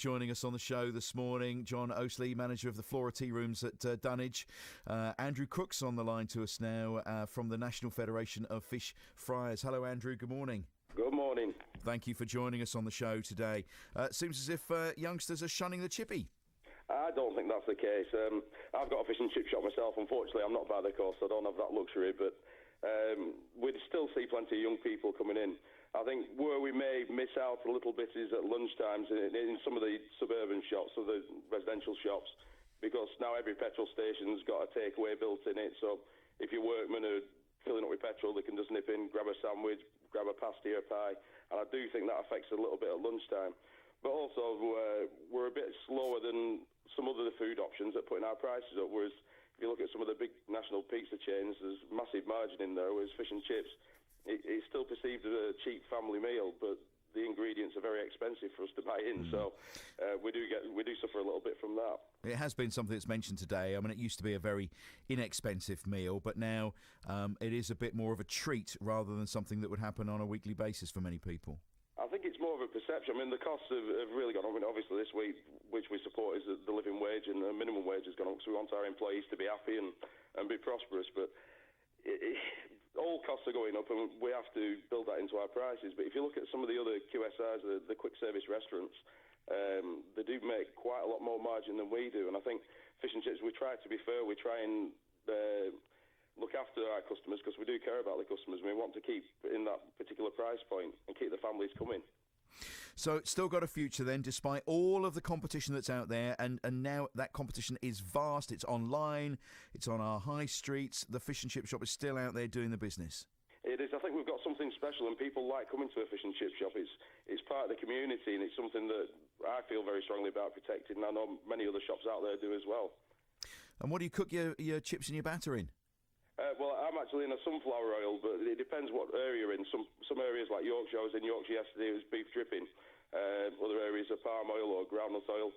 joining us on the show this morning. John Oasley, manager of the Flora Tea Rooms at Dunwich. Andrew Crook's on the line to us now from the National Federation of Fish Friers. Hello, Andrew. Good morning. Good morning. Thank you for joining us on the show today. It seems as if youngsters are shunning the chippy. I don't think that's the case. I've got a fish and chip shop myself. Unfortunately, I'm not by the coast, so I don't have that luxury, but we still see plenty of young people coming in. I think where we may miss out a little bit is at lunchtimes in some of the suburban shops, or the residential shops, because now every petrol station's got a takeaway built in it, so if your workmen are filling up with petrol, they can just nip in, grab a sandwich, grab a pasty or a pie, and I do think that affects a little bit at lunchtime. But also, we're a bit slower than some other food options at putting our prices up, whereas if you look at some of the big national pizza chains, there's massive margin in there, whereas fish and chips, it's still perceived as a cheap family meal, but the ingredients are very expensive for us to buy in, so we do suffer a little bit from that. It has been something that's mentioned today. I mean, it used to be a very inexpensive meal, but now it is a bit more of a treat rather than something that would happen on a weekly basis for many people. I think it's more of a perception. I mean, the costs have really gone up. I mean, obviously this week, which we support, is the living wage, and the minimum wage has gone up, so we want our employees to be happy and be prosperous, but all costs are going up, and we have to build that into our prices. But if you look at some of the other QSRs, the quick service restaurants, they do make quite a lot more margin than we do. And I think fish and chips, we try to be fair. We try and look after our customers, because we do care about the customers, and we want to keep in that particular price point and keep the families coming. So it's still got a future then, despite all of the competition that's out there, and now that competition is vast. It's online, it's on our high streets. The fish and chip shop is still out there doing the business. It is. I think we've got something special, and people like coming to a fish and chip shop. It's part of the community, and it's something that I feel very strongly about protecting, and I know many other shops out there do as well. And what do you cook your chips and your batter in? Well, I'm actually in a sunflower oil, but it depends what area you're in. Some areas like Yorkshire, I was in Yorkshire yesterday, it was beef dripping. Other areas are palm oil or groundnut oil.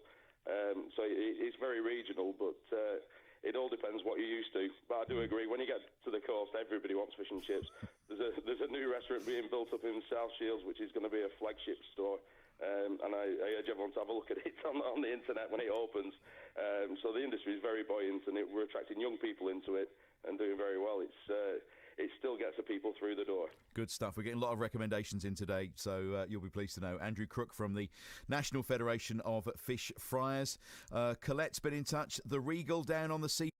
So it's very regional, but it all depends what you're used to. But I do agree, when you get to the coast, everybody wants fish and chips. There's a new restaurant being built up in South Shields, which is going to be a flagship store. And I urge everyone to have a look at it on the internet when it opens. So the industry is very buoyant, and we're attracting young people into it and doing very well. It still gets the people through the door. Good stuff. We're getting a lot of recommendations in today, so you'll be pleased to know. Andrew Crook from the National Federation of Fish Friers. Colette's been in touch. The Regal down on the sea.